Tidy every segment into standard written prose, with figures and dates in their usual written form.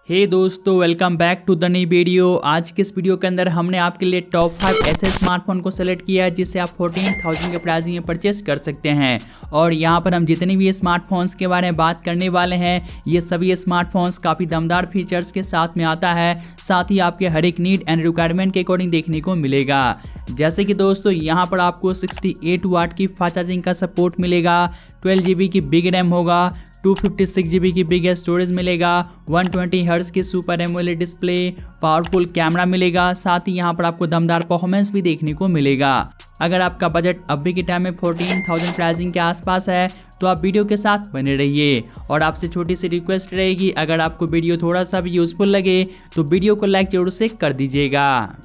हे दोस्तों, welcome back to the नई video. आज के इस वीडियो के अंदर हमने आपके लिए टॉप 5 ऐसे स्मार्टफोन को सेलेक्ट किया है जिसे आप 14,000 के प्राइसिंग में परचेस कर सकते हैं। और यहाँ पर हम जितने भी स्मार्टफोन्स के बारे में बात करने वाले हैं, ये सभी स्मार्टफोन्स काफ़ी दमदार फीचर्स के साथ में आता है, साथ ही आपके हर एक नीड एंड रिक्वायरमेंट के अकॉर्डिंग देखने को मिलेगा। जैसे कि दोस्तों यहाँ पर आपको 68 वाट की फास्ट चार्जिंग का सपोर्ट मिलेगा, 12 GB की बिग रैम होगा, 256 GB की बिग स्टोरेज मिलेगा, 120 हर्ट्ज की super AMOLED display, powerful camera मिलेगा, साथ ही यहाँ पर आपको दमदार परफॉर्मेंस भी देखने को मिलेगा। अगर आपका बजट अभी के टाइम में 14,000 प्राइसिंग के आसपास है तो आप वीडियो के साथ बने रहिए। और आपसे छोटी सी रिक्वेस्ट रहेगी, अगर आपको वीडियो थोड़ा सा भी यूजफुल लगे तो वीडियो को लाइक जरूर से कर दीजिएगा।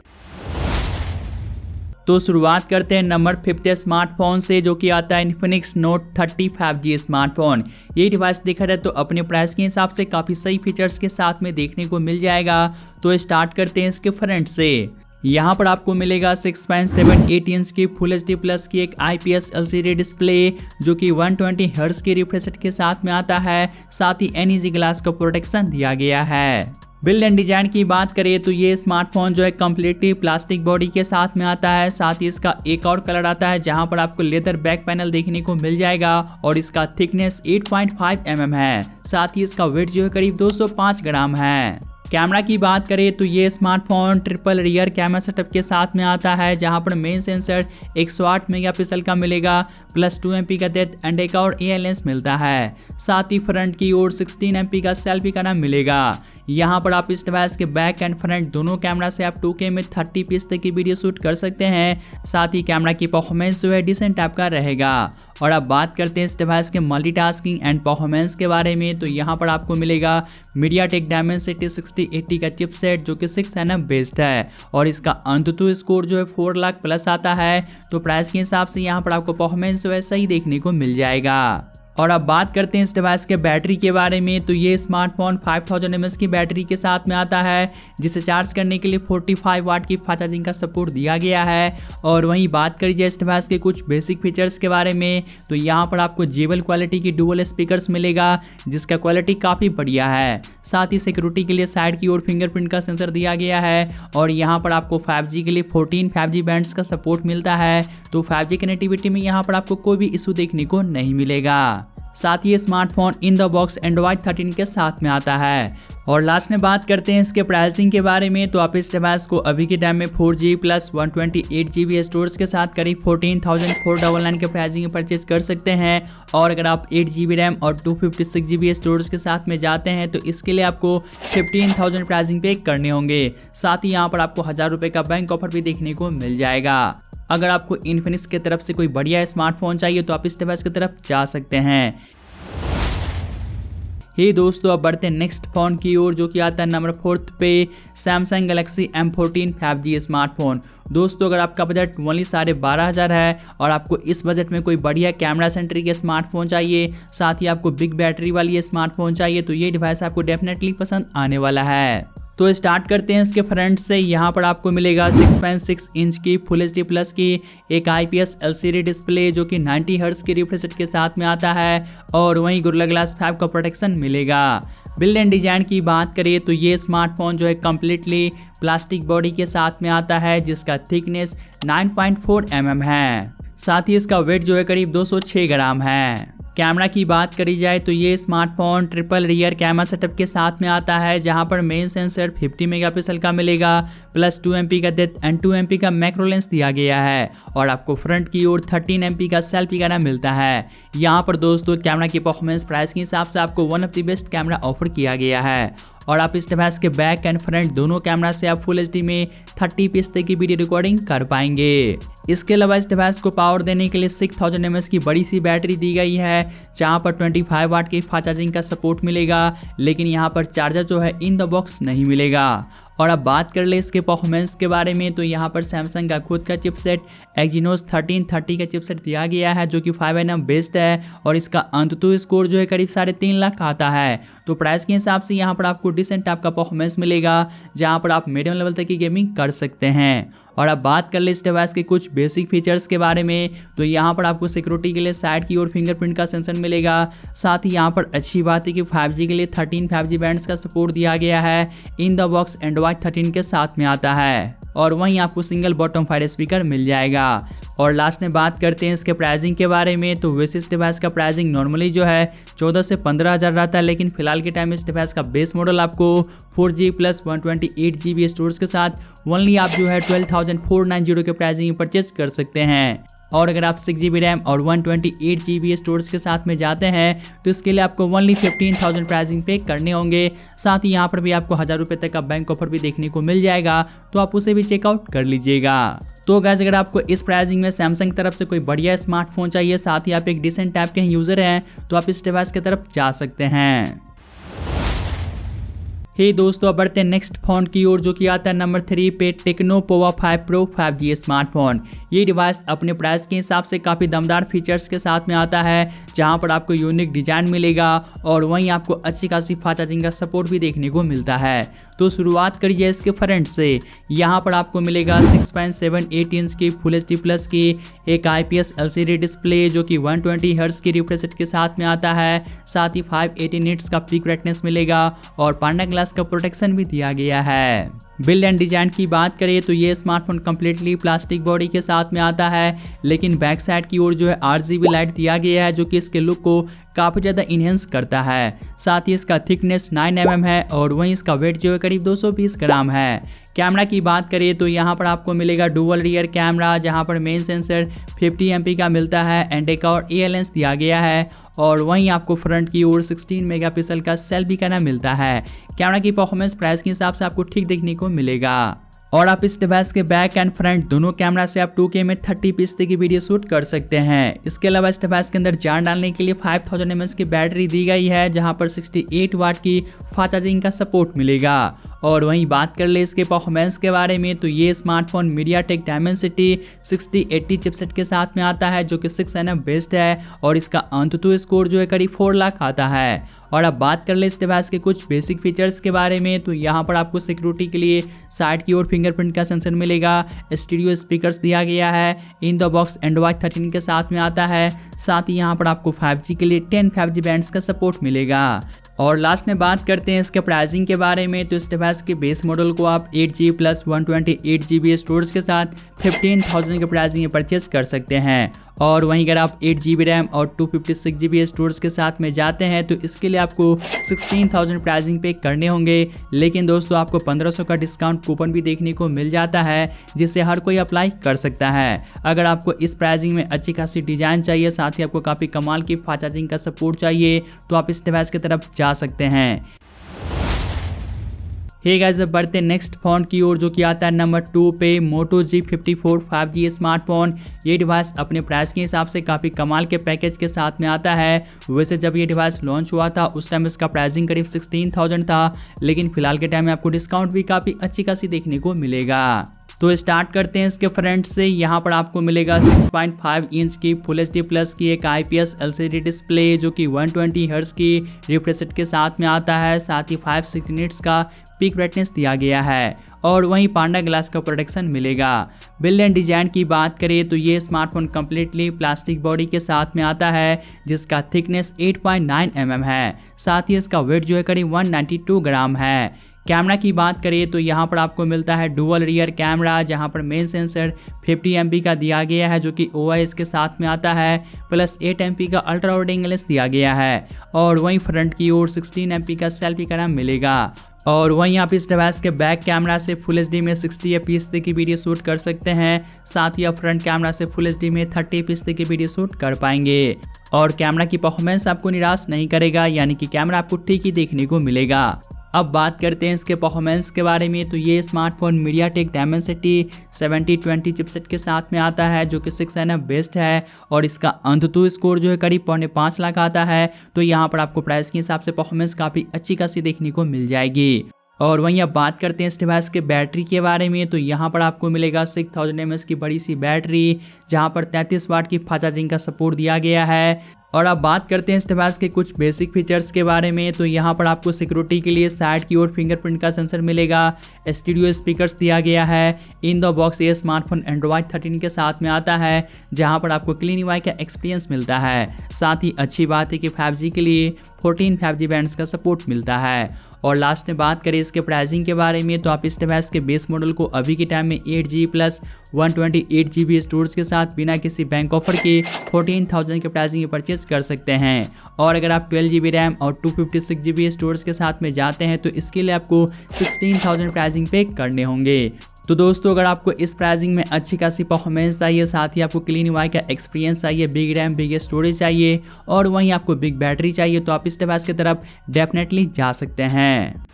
तो शुरुआत करते हैं नंबर 5 स्मार्टफोन से, जो कि आता है इन्फिनिक्स नोट 30 5G स्मार्टफोन। ये डिवाइस देखा जाए तो अपने प्राइस के हिसाब से काफ़ी सही फीचर्स के साथ में देखने को मिल जाएगा। तो स्टार्ट करते हैं इसके फ्रंट से। यहाँ पर आपको मिलेगा 6.78 इंच की फुल HD प्लस की एक IPS LCD डिस्प्ले, जो कि 120 हर्ट्ज के रिफ्रेश रेट के साथ में आता है। साथ ही NEC ग्लास का प्रोटेक्शन दिया गया है। बिल्ड एंड डिजाइन की बात करें तो ये स्मार्टफोन जो है कम्प्लीटली प्लास्टिक बॉडी के साथ में आता है। साथ ही इसका एक और कलर आता है जहां पर आपको लेदर बैक पैनल देखने को मिल जाएगा और इसका थिकनेस 8.5 mm है। साथ ही इसका वेट जो है करीब 205 ग्राम है। कैमरा की बात करें तो ये smartphone triple rear camera setup के साथ में आता है, जहां पर मेन सेंसर 108 मेगापिक्सल का मिलेगा, प्लस 2 MP का डेप्थ एंड एक और AR लेंस मिलता है। साथ ही फ्रंट की ओर 16 MP का सेल्फी कैमरा मिलेगा। यहाँ पर आप इस डिवाइस के बैक एंड फ्रंट दोनों कैमरा से आप 2K में 30 पीस तक की वीडियो शूट कर सकते हैं। साथ ही कैमरा की परफॉर्मेंस जो है डिसेंट टाइप का रहेगा। और अब बात करते हैं इस डिवाइस के मल्टीटास्किंग एंड परफॉर्मेंस के बारे में, तो यहाँ पर आपको मिलेगा MediaTek Dimensity 6080 का चिपसेट, जो कि 6 nm बेस्ड है। और इसका अंतुतु स्कोर जो है 4 लाख प्लस आता है। तो प्राइस के हिसाब से यहाँ पर आपको परफॉर्मेंस जो है सही देखने को मिल जाएगा। और अब बात करते हैं इस डिवाइस के बैटरी के बारे में, तो ये स्मार्टफोन 5000 mAh की बैटरी के साथ में आता है, जिसे चार्ज करने के लिए 45 वाट की फास्ट चार्जिंग का सपोर्ट दिया गया है। और वहीं बात करी जाए इस डिवाइस के कुछ बेसिक फीचर्स के बारे में, तो यहाँ पर आपको जेबल क्वालिटी की डुअल स्पीकर्स मिलेगा, जिसका क्वालिटी काफ़ी बढ़िया है। साथ ही सिक्योरिटी के लिए साइड की ओर फिंगरप्रिंट का सेंसर दिया गया है। और यहाँ पर आपको 5G के लिए 14 5G बैंड्स का सपोर्ट मिलता है। तो 5G कनेक्टिविटी में यहाँ पर आपको कोई भी इशू देखने को नहीं मिलेगा। साथ ही ये smartphone in the box Android 13 के साथ में आता है। और लास्ट में बात करते हैं इसके प्राइसिंग के बारे में, तो आप इस डिवाइस को अभी के टाइम में 4G प्लस 128 GB स्टोरेज के साथ करीब 14,499 के प्राइसिंग में परचेज कर सकते हैं। और अगर आप 8 GB रैम और 256 GB स्टोरेज के साथ में जाते हैं तो इसके लिए आपको 15,000 प्राइसिंग पे करने होंगे। साथ ही यहाँ पर आपको 1000 रुपये का बैंक ऑफर भी देखने को मिल जाएगा। अगर आपको इन्फिनिक्स की तरफ से कोई बढ़िया स्मार्टफोन चाहिए तो आप इस डिवाइस की तरफ जा सकते हैं। हे दोस्तों, अब बढ़ते हैं नेक्स्ट फोन की ओर, जो कि आता है नंबर 4 पे, Samsung Galaxy M14 5G smartphone. दोस्तों, अगर आपका बजट ओनली 12,500 है और आपको इस बजट में कोई बढ़िया कैमरा सेंट्रिक स्मार्टफोन चाहिए, साथ ही आपको बिग बैटरी वाली स्मार्टफोन चाहिए, तो ये डिवाइस आपको डेफिनेटली पसंद आने वाला है। तो स्टार्ट करते हैं इसके फ्रंट से। यहाँ पर आपको मिलेगा 6.6 इंच की फुल HD प्लस की एक IPS LCD डिस्प्ले, जो कि 90 हर्ट्ज की रिफ्रेश रेट के साथ में आता है। और वहीं गोरिल्ला ग्लास 5 का प्रोटेक्शन मिलेगा। बिल्ड एंड डिजाइन की बात करें तो ये स्मार्टफोन जो है कम्प्लीटली प्लास्टिक बॉडी के साथ में आता है, जिसका थिकनेस 9.4 mm है। साथ ही इसका वेट जो है करीब 206 ग्राम है। कैमरा की बात करी जाए तो ये smartphone triple rear camera setup के साथ में आता है, जहां पर मेन सेंसर 50 मेगापिक्सल का मिलेगा, प्लस 2 MP का डेप्थ एंड 2 MP का मैक्रो लेंस दिया गया है। और आपको फ्रंट की ओर 13 MP का सेल्फी कैमरा मिलता है। यहाँ पर दोस्तों कैमरा की परफॉर्मेंस प्राइस के हिसाब से आपको one of the best camera offer किया गया है। और आप इस डिवाइस के बैक एंड फ्रंट दोनों कैमरा से आप फुल HD में 30 पीस तक की वीडियो रिकॉर्डिंग कर पाएंगे। इसके अलावा इस डिवाइस को पावर देने के लिए 6000 mAh की बड़ी सी बैटरी दी गई है, जहां पर 25 वाट की फास्ट चार्जिंग का सपोर्ट मिलेगा, लेकिन यहाँ पर चार्जर जो है इन द बॉक्स नहीं मिलेगा। और अब बात कर ले इसके परफॉर्मेंस के बारे में, तो यहाँ पर सैमसंग का खुद का चिपसेट Exynos 1330 का चिपसेट दिया गया है, जो कि 5 nm बेस्ड है। और इसका अंततु स्कोर जो है करीब 3.5 लाख आता है। तो प्राइस के हिसाब से यहाँ पर आपको डिसेंट टाइप का परफॉर्मेंस मिलेगा, जहाँ पर आप मीडियम लेवल तक की गेमिंग कर सकते हैं। और अब बात कर ले इस डिवाइस के कुछ बेसिक फीचर्स के बारे में, तो यहाँ पर आपको सिक्योरिटी के लिए साइड की ओर फिंगरप्रिंट का सेंसर मिलेगा। साथ ही यहाँ पर अच्छी बात है कि 5G के लिए 13 5G बैंड्स का सपोर्ट दिया गया है। इन द बॉक्स एंड्रॉइड 13 के साथ में आता है और वहीं आपको सिंगल बॉटम फायर स्पीकर मिल जाएगा। और लास्ट में बात करते हैं इसके प्राइसिंग के बारे में, तो वैसे इस डिवाइस का प्राइसिंग नॉर्मली जो है 14 से 15 हज़ार रहता है, लेकिन फिलहाल के टाइम इस डिवाइस का बेस मॉडल आपको 4G प्लस 128GB स्टोरेज के साथ ओनली आप जो है 12,490 के प्राइसिंग में परचेज कर सकते हैं। और अगर आप 6GB रैम और 128GB स्टोरेज के साथ में जाते हैं तो इसके लिए आपको ओनली 15,000 प्राइसिंग पे करने होंगे। साथ ही यहाँ पर भी आपको 1000 रुपये तक का बैंक ऑफर भी देखने को मिल जाएगा, तो आप उसे भी चेकआउट कर लीजिएगा। तो गाइस अगर आपको इस प्राइसिंग में सैमसंग की तरफ से कोई बढ़िया स्मार्टफोन चाहिए, साथ ही आप एक डिसेंट टाइप के यूजर हैं, तो आप इस डिवाइस की तरफ जा सकते हैं। हे दोस्तों, अब बढ़ते हैं नेक्स्ट फोन की ओर, जो कि आता है नंबर 3 पे techno Pova 5 pro 5G smartphone. ये डिवाइस अपने प्राइस के हिसाब से काफ़ी दमदार फीचर्स के साथ में आता है, जहां पर आपको यूनिक डिजाइन मिलेगा और वहीं आपको अच्छी खासी फास्ट चार्जिंग का सपोर्ट भी देखने को मिलता है। तो शुरुआत करिए इसके फ्रंट से। यहाँ पर आपको मिलेगा 6.78 इंच की फुल HD प्लस की एक IPS LCD डिस्प्ले, जो कि 120 हर्ट्ज की रिफ्रेश रेट के साथ में आता है। साथ ही 580 निट्स का पीक ब्राइटनेस मिलेगा और पांडा ग्लास का प्रोटेक्शन भी दिया गया है। बिल्ड एंड डिजाइन की बात करें तो ये स्मार्टफोन कम्प्लीटली प्लास्टिक बॉडी के साथ में आता है, लेकिन बैक साइड की ओर जो है RGB लाइट दिया गया है, जो कि इसके लुक को काफ़ी ज़्यादा इन्हेंस करता है। साथ ही इसका थिकनेस 9 mm है और वहीं इसका वेट जो है करीब 220 ग्राम है। कैमरा की बात करें तो यहाँ पर आपको मिलेगा डुअल रियर कैमरा, जहाँ पर मेन सेंसर 50 MP का मिलता है एंड एक और AL लेंस दिया गया है और वहीं आपको फ्रंट की ओर 16 मेगापिक्सल का सेल्फी कैमरा मिलता है। कैमरा की परफॉर्मेंस प्राइस के हिसाब से आपको ठीक देखने को मिलेगा। और आप इस डिवाइस के बैक एंड फ्रंट दोनों कैमरा से आप 2K में 30 की वीडियो शूट कर सकते हैं। इसके अलावा इस डिवाइस के अंदर जान डालने के लिए 5000 mAh की बैटरी दी गई है, जहां पर 68 वाट की फास्ट चार्जिंग का सपोर्ट मिलेगा। और वहीं बात कर ले इसके परफॉर्मेंस के बारे में, तो ये स्मार्टफोन MediaTek Dimensity 6080 चिपसेट के साथ में आता है, जो कि 6nm बेस्ड है और इसका अंततः स्कोर जो है करीब 4 लाख आता है। और अब बात कर ले इस डिवाइस के कुछ बेसिक फीचर्स के बारे में, तो यहाँ पर आपको सिक्योरिटी के लिए साइड की ओर फिंगरप्रिंट का सेंसर मिलेगा। स्टीरियो स्पीकर्स दिया गया है। इन द बॉक्स एंड्रॉइड 13 के साथ में आता है। साथ ही यहाँ पर आपको 5G के लिए 10 5G बैंड्स का सपोर्ट मिलेगा। और लास्ट में बात करते हैं इसके प्राइसिंग के बारे में, तो इस डिवाइस के बेस मॉडल को आप 8G प्लस 128GB स्टोरेज के साथ 15,000 के प्राइसिंग में परचेस कर सकते हैं। और वहीं अगर आप 8GB रैम और 256GB स्टोरेज के साथ में जाते हैं तो इसके लिए आपको 16,000 प्राइसिंग पे करने होंगे। लेकिन दोस्तों आपको 1500 का डिस्काउंट कूपन भी देखने को मिल जाता है, जिसे हर कोई अप्लाई कर सकता है। अगर आपको इस प्राइसिंग में अच्छी खासी डिजाइन चाहिए, साथ ही आपको काफ़ी कमाल की फास्ट चार्जिंग का सपोर्ट चाहिए, तो आप इस डिवाइस की तरफ जा सकते हैं। हे गाइस, अब बढ़ते नेक्स्ट फोन की ओर, जो कि आता है नंबर 2 पे Moto G54 5G स्मार्टफोन। ये डिवाइस अपने प्राइस के हिसाब से काफ़ी कमाल के पैकेज के साथ में आता है। वैसे जब ये डिवाइस लॉन्च हुआ था उस टाइम इसका प्राइसिंग करीब 16,000 था, लेकिन फिलहाल के टाइम में आपको डिस्काउंट भी काफ़ी अच्छी खासी देखने को मिलेगा। तो स्टार्ट करते हैं इसके फ्रंट से। यहाँ पर आपको मिलेगा 6.5 इंच की फुल HD प्लस की एक IPS LCD डिस्प्ले, जो कि 120 हर्ट्ज की रिफ्रेश रेट के साथ में आता है। साथ ही 560 निट्स का पीक ब्राइटनेस दिया गया है और वहीं पांडा ग्लास का प्रोटेक्शन मिलेगा। बिल्ड एंड डिजाइन की बात करें तो ये स्मार्टफोन कम्प्लीटली प्लास्टिक बॉडी के साथ में आता है, जिसका थिकनेस 8.9 mm है। साथ ही इसका वेट जो है करीब 192 ग्राम है। कैमरा की बात करें तो यहाँ पर आपको मिलता है डुअल रियर कैमरा, जहाँ पर मेन सेंसर 50 MP का दिया गया है, जो कि OIS के साथ में आता है, प्लस 8 MP का अल्ट्रा वाइड एंगल लेंस दिया गया है। और वहीं फ्रंट की ओर 16 MP का सेल्फी कैमरा मिलेगा। और वहीं आप इस डिवाइस के बैक कैमरा से फुल HD में 60 fps की वीडियो शूट कर सकते हैं। साथ ही आप फ्रंट कैमरा से फुल HD में 30 fps की वीडियो शूट कर पाएंगे। और कैमरा की परफॉर्मेंस आपको निराश नहीं करेगा, यानी कि कैमरा आपको ठीक ही देखने को मिलेगा। अब बात करते हैं इसके परफॉर्मेंस के बारे में, तो ये स्मार्टफोन MediaTek Dimensity 7020 चिपसेट के साथ में आता है, जो कि 6nm बेस्ड है और इसका अंततः स्कोर जो है करीब 5.5 लाख आता है। तो यहाँ पर आपको प्राइस के हिसाब से परफॉर्मेंस काफ़ी अच्छी खासी देखने को मिल जाएगी। और वहीं अब बात करते हैं इस डिवाइस के बैटरी के बारे में, तो यहाँ पर आपको मिलेगा 6000 mAh की बड़ी सी बैटरी, जहाँ पर 33 वाट की फास्ट चार्जिंग का सपोर्ट दिया गया है। और अब बात करते हैं इस डिवाइस के कुछ बेसिक फीचर्स के बारे में, तो यहाँ पर आपको सिक्योरिटी के लिए साइड की ओर फिंगरप्रिंट का सेंसर मिलेगा, स्टूडियो स्पीकर्स दिया गया है। इन द बॉक्स ये स्मार्टफोन एंड्रॉइड 13 के साथ में आता है, जहाँ पर आपको क्लीन UI का एक्सपीरियंस मिलता है। साथ ही अच्छी बात है कि 5G के लिए 14 5G बैंड्स का सपोर्ट मिलता है। और लास्ट में बात करें इसके प्राइसिंग के बारे में, तो आप इस डिवाइस के बेस मॉडल को अभी के टाइम में 8GB प्लस 128GB स्टोरेज के साथ बिना किसी बैंक ऑफर के 14,000 के प्राइसिंग में परचेज कर सकते हैं। और अगर आप 12GB रैम और 256GB स्टोरेज के साथ में जाते हैं तो इसके लिए आपको 16,000 प्राइसिंग पे करने होंगे। तो दोस्तों, अगर आपको इस प्राइसिंग में अच्छी खासी परफॉर्मेंस चाहिए, साथ ही आपको क्लीन UI का एक्सपीरियंस चाहिए, बिग रैम बिग स्टोरेज चाहिए और वहीं आपको बिग बैटरी चाहिए, तो आप इस डिवाइस की तरफ डेफिनेटली जा सकते हैं।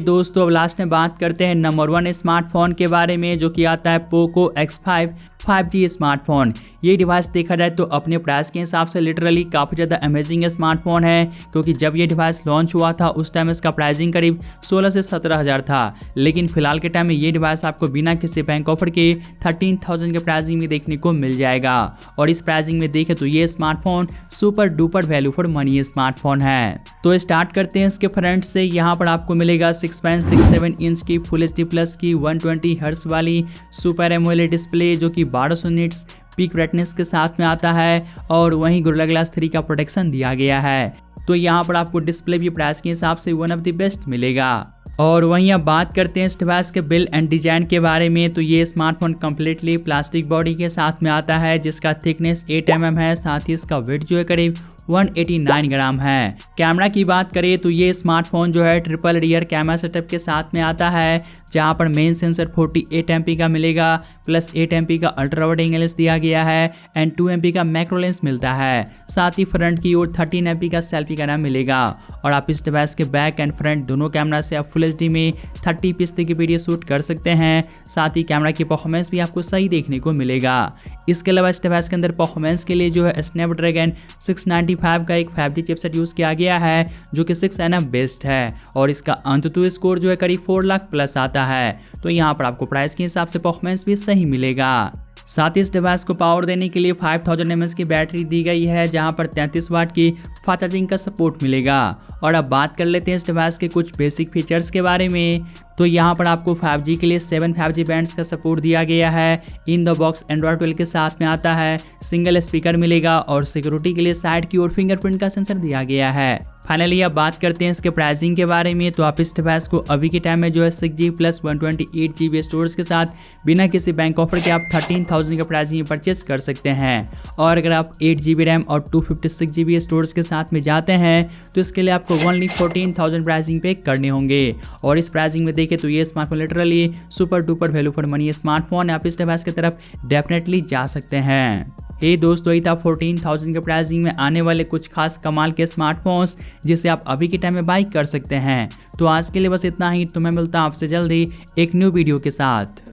दोस्तों, अब लास्ट में बात करते हैं नंबर 1 स्मार्टफोन के बारे में, जो कि आता है पोको X5 5G स्मार्टफोन। ये डिवाइस देखा जाए तो अपने प्राइस के हिसाब से लिटरली काफ़ी ज़्यादा अमेजिंग स्मार्टफोन है, क्योंकि जब ये डिवाइस लॉन्च हुआ था उस टाइम इसका प्राइसिंग करीब 16 से 17 हज़ार था। लेकिन फिलहाल के टाइम में ये डिवाइस आपको बिना किसी बैंक ऑफर के 13,000 के प्राइसिंग में देखने को मिल जाएगा। और इस प्राइसिंग में देखें तो ये smartphone super duper value for money smartphone है। तो स्टार्ट करते हैं इसके फ्रंट से। यहाँ पर आपको मिलेगा 6.67 इंच की फुल HD प्लस की 120 हर्ट्ज वाली सुपर एमोलेड डिस्प्ले, जो कि 1200 निट्स पीक ब्राइटनेस के साथ में आता है। और वहीं गोरिल्ला ग्लास 3 का प्रोटेक्शन दिया गया है। तो यहाँ पर आपको डिस्प्ले भी प्राइस के हिसाब से वन ऑफ द बेस्ट मिलेगा। और वहीं अब बात करते हैं इस डिवाइस के बिल्ड एंड डिजाइन के बारे में, तो ये स्मार्टफोन कम्प्लीटली प्लास्टिक बॉडी के साथ में आता है, जिसका थिकनेस 8 mm है। साथ ही इसका वेट जो है करीब 189 ग्राम है। कैमरा की बात करें तो ये स्मार्टफोन जो है ट्रिपल रियर कैमरा सेटअप के साथ में आता है, जहां पर मेन सेंसर 48 MP का मिलेगा, प्लस 8 MP का अल्ट्रा वाइड एंगल लेंस दिया गया है एंड 2 MP का मैक्रो लेंस मिलता है। साथ ही फ्रंट की ओर 13 MP का सेल्फी कैमरा मिलेगा। और आप इस डिवाइस के बैक एंड फ्रंट दोनों कैमरा से आप फुल HD में 30p की वीडियो शूट कर सकते हैं। साथ ही कैमरा की परफॉर्मेंस भी आपको सही देखने को मिलेगा। इसके अलावा इस डिवाइस के अंदर परफॉर्मेंस के लिए जो है स्नैपड्रैगन 695 का एक 5G चिपसेट यूज किया गया है, जो कि 6nm बेस्ड है। और इसका ANTUTU स्कोर जो है करीब 4 लाख प्लस आता है। तो यहाँ पर आपको प्राइस के हिसाब से परफॉर्मेंस भी सही मिलेगा। साथ ही इस डिवाइस को पावर देने के लिए 5000 mAh की बैटरी दी गई है, जहां पर 33 वाट की फास्ट चार्जिंग का सपोर्ट मिलेगा। और अब बात कर लेते हैं इस डिवाइस के कुछ बेसिक फीचर्स के बारे में। तो यहाँ पर आपको 5G के लिए 7 5G बैंड्स का सपोर्ट दिया गया है। इन द बॉक्स एंड्रॉइड 12 के साथ में आता है। सिंगल स्पीकर मिलेगा और सिक्योरिटी के लिए साइड की ओर फिंगरप्रिंट का सेंसर दिया गया है। फाइनली अब बात करते हैं इसके प्राइसिंग के बारे में। तो आप इस डिवाइस को अभी के टाइम में जो है 6GB प्लस 128GB स्टोरेज के साथ बिना किसी बैंक ऑफर के आप 13,000 के प्राइसिंग में परचेज कर सकते हैं। और अगर आप 8GB रैम और 256GB स्टोरेज के साथ में जाते हैं तो इसके लिए आपको ओनली 14,000 प्राइसिंग पे करने होंगे। और इस प्राइसिंग में देखें तो ये smartphone literally super duper value for money smartphone है। आप इस डिवाइस की तरफ डेफिनेटली जा सकते हैं। दोस्तों, यही था 14,000 के प्राइसिंग में आने वाले कुछ खास कमाल के स्मार्टफोन्स, जिसे आप अभी के टाइम में बाई कर सकते हैं। तो आज के लिए बस इतना ही। तो मैं मिलता हूं आपसे जल्दी एक न्यू वीडियो के साथ।